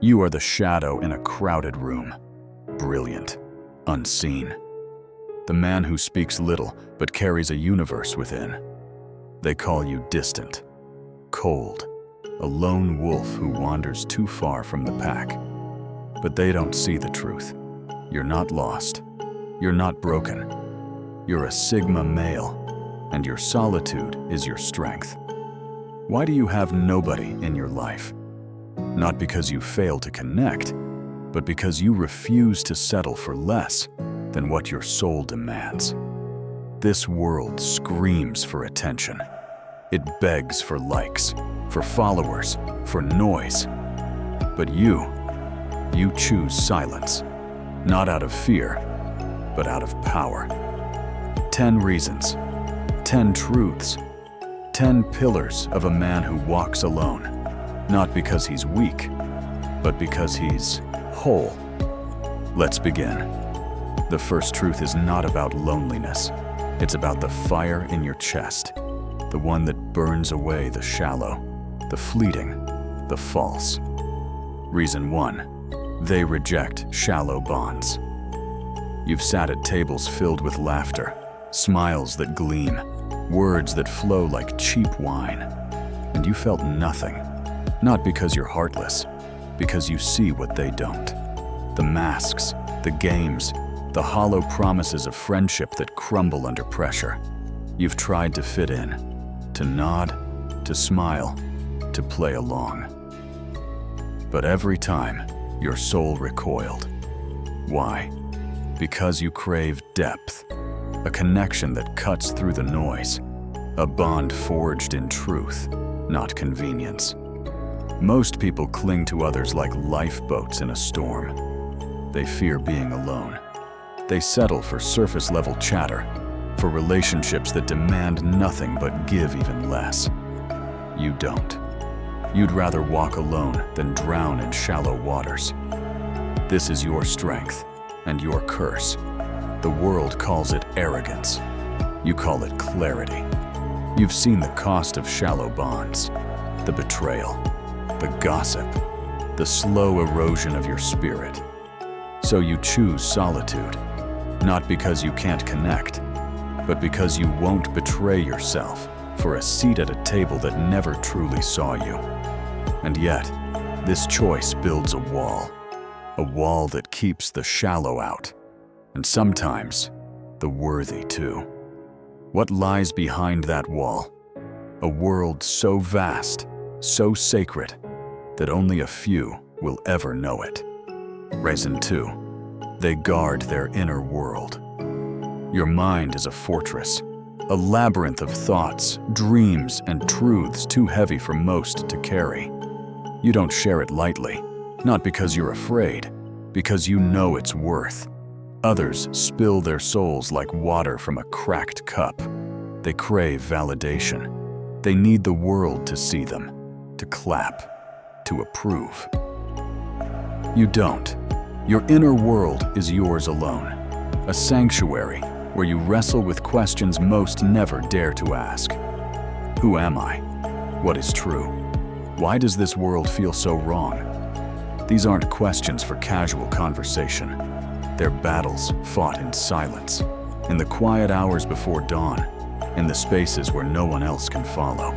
You are the shadow in a crowded room. Brilliant, unseen. The man who speaks little but carries a universe within. They call you distant, cold, a lone wolf who wanders too far from the pack. But they don't see the truth. You're not lost. You're not broken. You're a Sigma male, and your solitude is your strength. Why do you have nobody in your life? Not because you fail to connect, but because you refuse to settle for less than what your soul demands. This world screams for attention. It begs for likes, for followers, for noise. But you choose silence, not out of fear, but out of power. 10 reasons, 10 truths, 10 pillars of a man who walks alone, not because he's weak, but because he's whole. Let's begin. The first truth is not about loneliness. It's about the fire in your chest, the one that burns away the shallow, the fleeting, the false. Reason 1, they reject shallow bonds. You've sat at tables filled with laughter, smiles that gleam, words that flow like cheap wine, and you felt nothing, not because you're heartless, because you see what they don't. The masks, the games, the hollow promises of friendship that crumble under pressure. You've tried to fit in, to nod, to smile, to play along. But every time, your soul recoiled. Why? Because you crave depth, a connection that cuts through the noise, a bond forged in truth, not convenience. Most people cling to others like lifeboats in a storm. They fear being alone. They settle for surface-level chatter, for relationships that demand nothing but give even less. You don't. You'd rather walk alone than drown in shallow waters. This is your strength and your curse. The world calls it arrogance. You call it clarity. You've seen the cost of shallow bonds, the betrayal, the gossip, the slow erosion of your spirit. So you choose solitude, not because you can't connect, but because you won't betray yourself for a seat at a table that never truly saw you. And yet, this choice builds a wall that keeps the shallow out, and sometimes the worthy too. What lies behind that wall? A world so vast, so sacred, that only a few will ever know it. Reason 2, they guard their inner world. Your mind is a fortress, a labyrinth of thoughts, dreams, and truths too heavy for most to carry. You don't share it lightly, not because you're afraid, because you know its worth. Others spill their souls like water from a cracked cup. They crave validation. They need the world to see them, to clap, to approve. You don't. Your inner world is yours alone, a sanctuary where you wrestle with questions most never dare to ask. Who am I? What is true? Why does this world feel so wrong? These aren't questions for casual conversation. They're battles fought in silence, in the quiet hours before dawn, in the spaces where no one else can follow.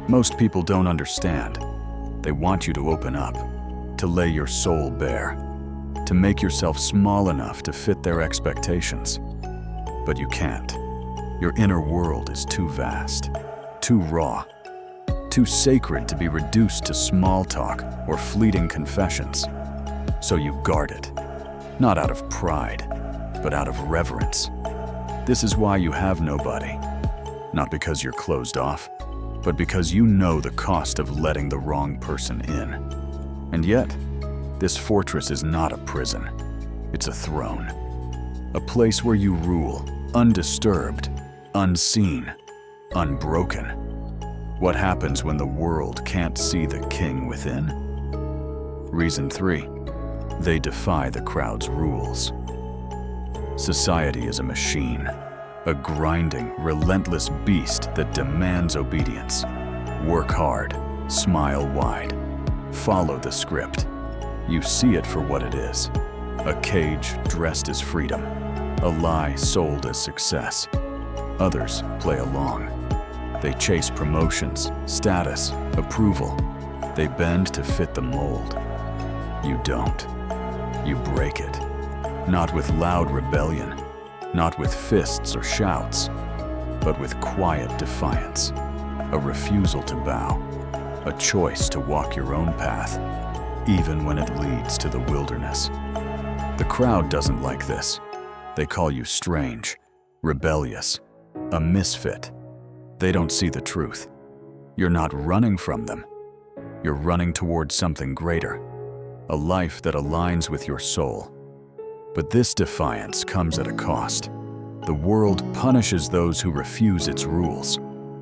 Most people don't understand. They want you to open up, to lay your soul bare, to make yourself small enough to fit their expectations. But you can't. Your inner world is too vast, too raw, too sacred to be reduced to small talk or fleeting confessions. So you guard it, not out of pride, but out of reverence. This is why you have nobody. Not because you're closed off, but because you know the cost of letting the wrong person in. And yet, this fortress is not a prison. It's a throne. A place where you rule, undisturbed, unseen, unbroken. What happens when the world can't see the king within? Reason 3, they defy the crowd's rules. Society is a machine, a grinding, relentless beast that demands obedience. Work hard, smile wide, follow the script. You see it for what it is. A cage dressed as freedom, a lie sold as success. Others play along. They chase promotions, status, approval. They bend to fit the mold. You don't. You break it. Not with loud rebellion, not with fists or shouts, but with quiet defiance, a refusal to bow, a choice to walk your own path, even when it leads to the wilderness. The crowd doesn't like this. They call you strange, rebellious, a misfit. They don't see the truth. You're not running from them. You're running towards something greater, a life that aligns with your soul. But this defiance comes at a cost. The world punishes those who refuse its rules.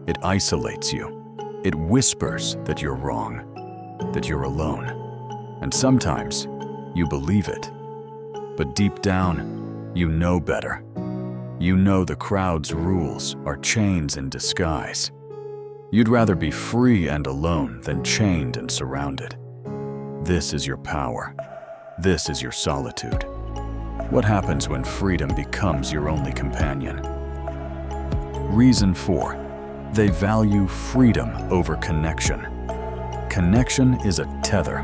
It isolates you. It whispers that you're wrong, that you're alone. And sometimes you believe it. But deep down, you know better. You know the crowd's rules are chains in disguise. You'd rather be free and alone than chained and surrounded. This is your power. This is your solitude. What happens when freedom becomes your only companion? Reason 4. They value freedom over connection. Connection is a tether,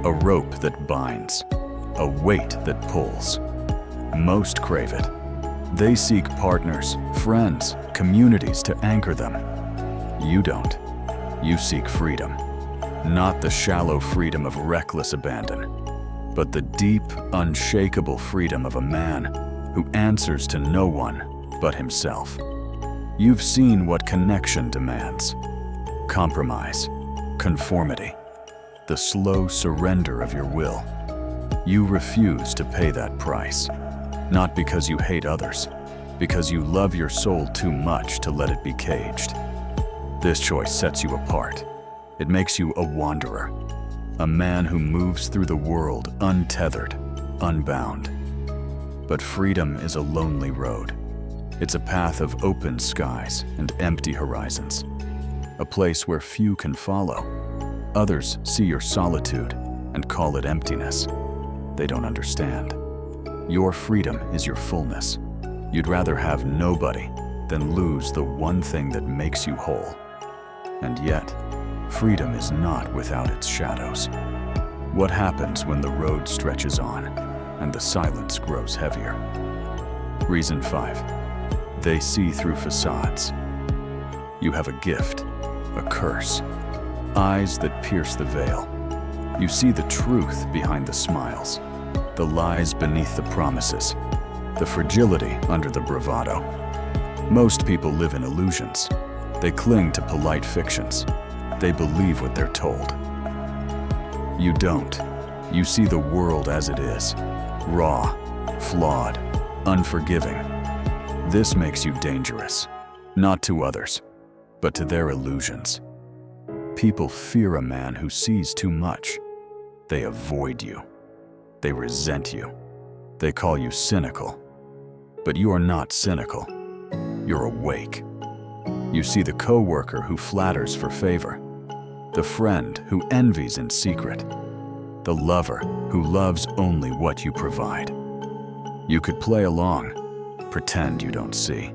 a rope that binds, a weight that pulls. Most crave it. They seek partners, friends, communities to anchor them. You don't. You seek freedom. Not the shallow freedom of reckless abandon, but the deep, unshakable freedom of a man who answers to no one but himself. You've seen what connection demands. Compromise, conformity, the slow surrender of your will. You refuse to pay that price, not because you hate others, because you love your soul too much to let it be caged. This choice sets you apart. It makes you a wanderer, a man who moves through the world untethered, unbound. But freedom is a lonely road. It's a path of open skies and empty horizons, a place where few can follow. Others see your solitude and call it emptiness. They don't understand. Your freedom is your fullness. You'd rather have nobody than lose the one thing that makes you whole. And yet, freedom is not without its shadows. What happens when the road stretches on and the silence grows heavier? Reason 5. They see through facades. You have a gift, a curse, eyes that pierce the veil. You see the truth behind the smiles, the lies beneath the promises, the fragility under the bravado. Most people live in illusions. They cling to polite fictions. They believe what they're told. You don't. You see the world as it is, raw, flawed, unforgiving. This makes you dangerous, not to others, but to their illusions. People fear a man who sees too much. They avoid you. They resent you. They call you cynical. But you are not cynical. You're awake. You see the coworker who flatters for favor, the friend who envies in secret, the lover who loves only what you provide. You could play along, pretend you don't see,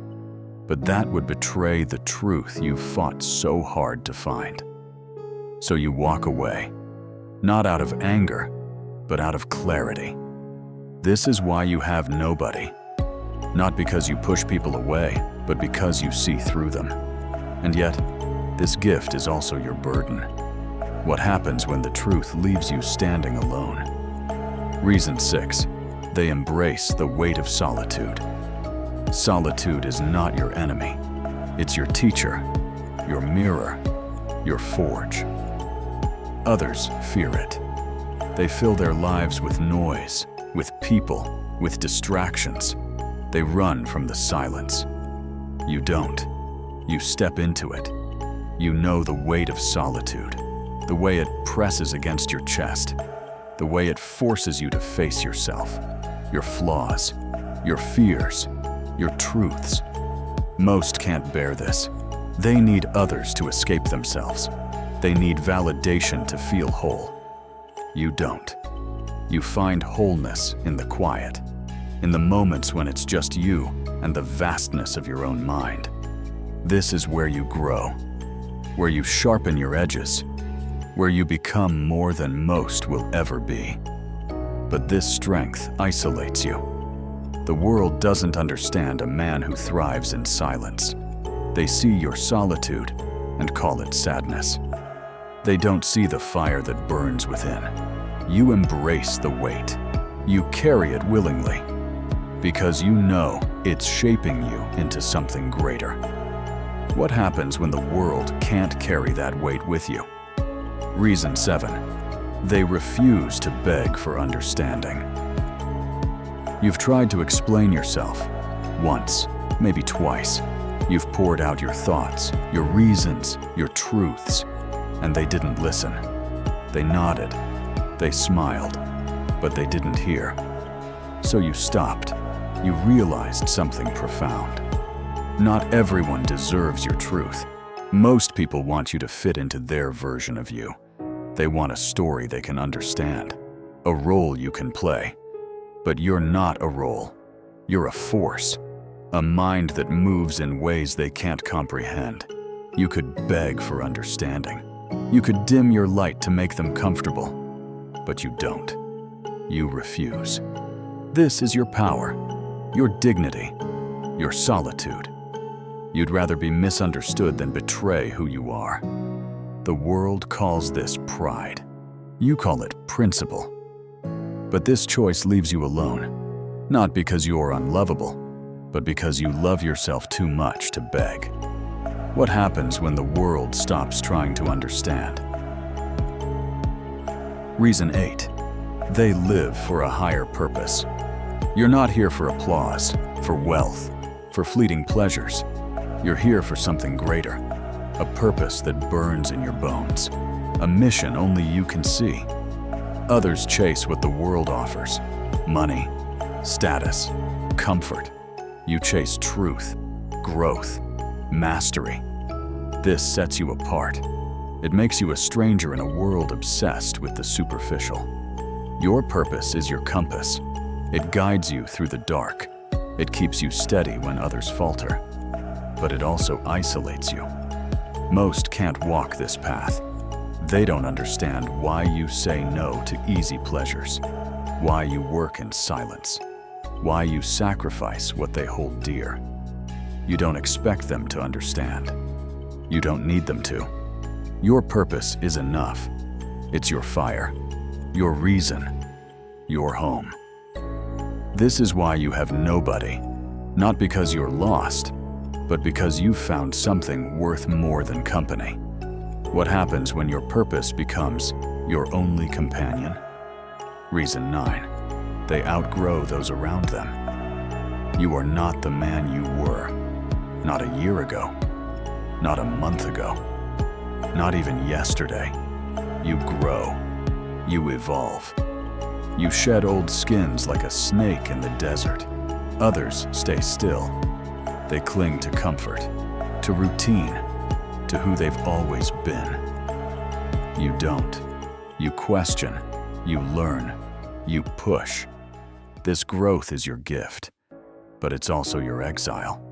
but that would betray the truth you've fought so hard to find. So you walk away, not out of anger, but out of clarity. This is why you have nobody. Not because you push people away, but because you see through them. And yet, this gift is also your burden. What happens when the truth leaves you standing alone? Reason 6. They embrace the weight of solitude. Solitude is not your enemy. It's your teacher, your mirror, your forge. Others fear it. They fill their lives with noise, with people, with distractions. They run from the silence. You don't. You step into it. You know the weight of solitude, the way it presses against your chest, the way it forces you to face yourself, your flaws, your fears, your truths. Most can't bear this. They need others to escape themselves. They need validation to feel whole. You don't. You find wholeness in the quiet, in the moments when it's just you and the vastness of your own mind. This is where you grow, where you sharpen your edges, where you become more than most will ever be. But this strength isolates you. The world doesn't understand a man who thrives in silence. They see your solitude and call it sadness. They don't see the fire that burns within. You embrace the weight. You carry it willingly, because you know it's shaping you into something greater. What happens when the world can't carry that weight with you? Reason 7. They refuse to beg for understanding. You've tried to explain yourself. Once, maybe twice. You've poured out your thoughts, your reasons, your truths, and they didn't listen. They nodded. They smiled, but they didn't hear. So you stopped. You realized something profound. Not everyone deserves your truth. Most people want you to fit into their version of you. They want a story they can understand, a role you can play. But you're not a role. You're a force, a mind that moves in ways they can't comprehend. You could beg for understanding. You could dim your light to make them comfortable. But you don't. You refuse. This is your power, your dignity, your solitude. You'd rather be misunderstood than betray who you are. The world calls this pride. You call it principle. But this choice leaves you alone, not because you're unlovable, but because you love yourself too much to beg. What happens when the world stops trying to understand? Reason 8. They live for a higher purpose. You're not here for applause, for wealth, for fleeting pleasures. You're here for something greater, a purpose that burns in your bones, a mission only you can see. Others chase what the world offers: money, status, comfort. You chase truth, growth, mastery. This sets you apart. It makes you a stranger in a world obsessed with the superficial. Your purpose is your compass. It guides you through the dark. It keeps you steady when others falter. But it also isolates you. Most can't walk this path. They don't understand why you say no to easy pleasures, why you work in silence, why you sacrifice what they hold dear. You don't expect them to understand. You don't need them to. Your purpose is enough. It's your fire, your reason, your home. This is why you have nobody, not because you're lost, but because you've found something worth more than company. What happens when your purpose becomes your only companion? Reason 9. They outgrow those around them. You are not the man you were, not a year ago, not a month ago, not even yesterday. You grow. You evolve. You shed old skins like a snake in the desert. Others stay still. They cling to comfort, to routine, to who they've always been. You don't. You question. You learn. You push. This growth is your gift, but it's also your exile.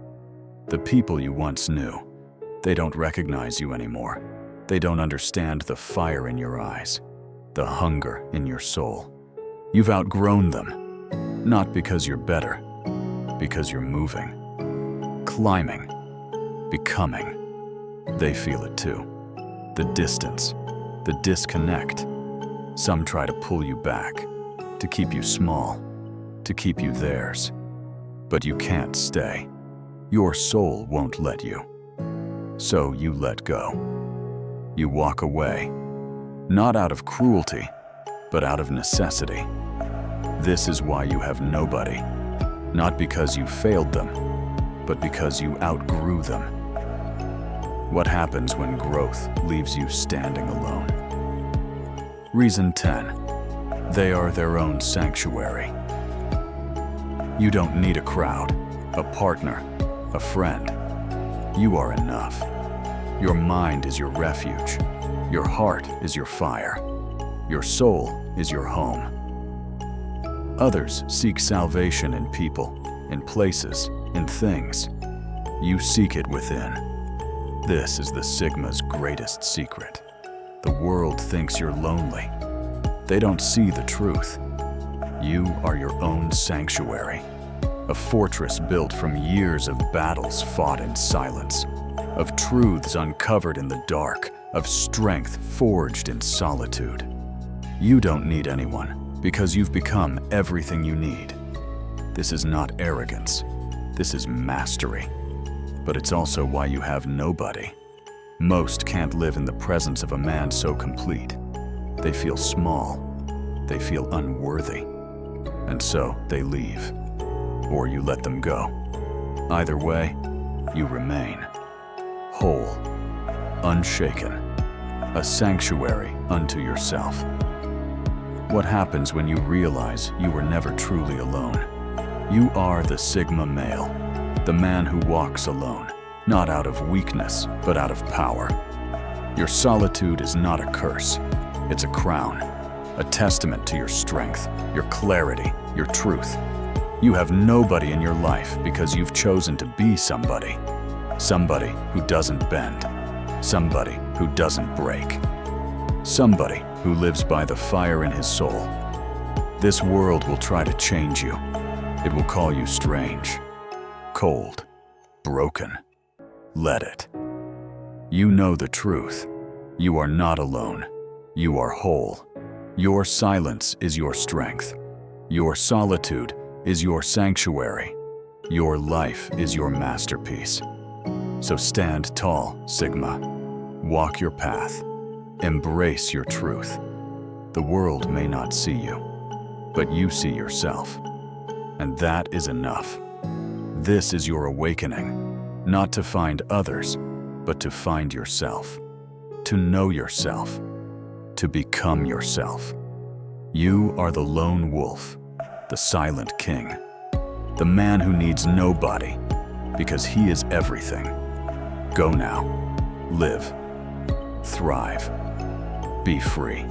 The people you once knew, they don't recognize you anymore. They don't understand the fire in your eyes, the hunger in your soul. You've outgrown them, not because you're better, because you're moving, climbing, becoming. They feel it too. The distance, the disconnect. Some try to pull you back, to keep you small, to keep you theirs. But you can't stay. Your soul won't let you. So you let go. You walk away, not out of cruelty, but out of necessity. This is why you have nobody, not because you failed them, but because you outgrew them. What happens when growth leaves you standing alone? Reason 10. They are their own sanctuary. You don't need a crowd, a partner, a friend. You are enough. Your mind is your refuge. Your heart is your fire. Your soul is your home. Others seek salvation in people, in places, in things. You seek it within. This is the Sigma's greatest secret. The world thinks you're lonely. They don't see the truth. You are your own sanctuary, a fortress built from years of battles fought in silence, of truths uncovered in the dark, of strength forged in solitude. You don't need anyone because you've become everything you need. This is not arrogance. This is mastery. But it's also why you have nobody. Most can't live in the presence of a man so complete. They feel small. They feel unworthy. And so they leave. Or you let them go. Either way, you remain. Whole, unshaken, a sanctuary unto yourself. What happens when you realize you were never truly alone? You are the Sigma male, the man who walks alone, not out of weakness, but out of power. Your solitude is not a curse, it's a crown, a testament to your strength, your clarity, your truth. You have nobody in your life because you've chosen to be somebody. Somebody who doesn't bend. Somebody who doesn't break. Somebody who lives by the fire in his soul. This world will try to change you. It will call you strange, cold, broken. Let it. You know the truth. You are not alone. You are whole. Your silence is your strength. Your solitude is your sanctuary. Your life is your masterpiece. So stand tall, Sigma. Walk your path. Embrace your truth. The world may not see you, but you see yourself. And that is enough. This is your awakening, not to find others, but to find yourself, to know yourself, to become yourself. You are the lone wolf, the silent king, the man who needs nobody because he is everything. Go now, live, thrive, be free.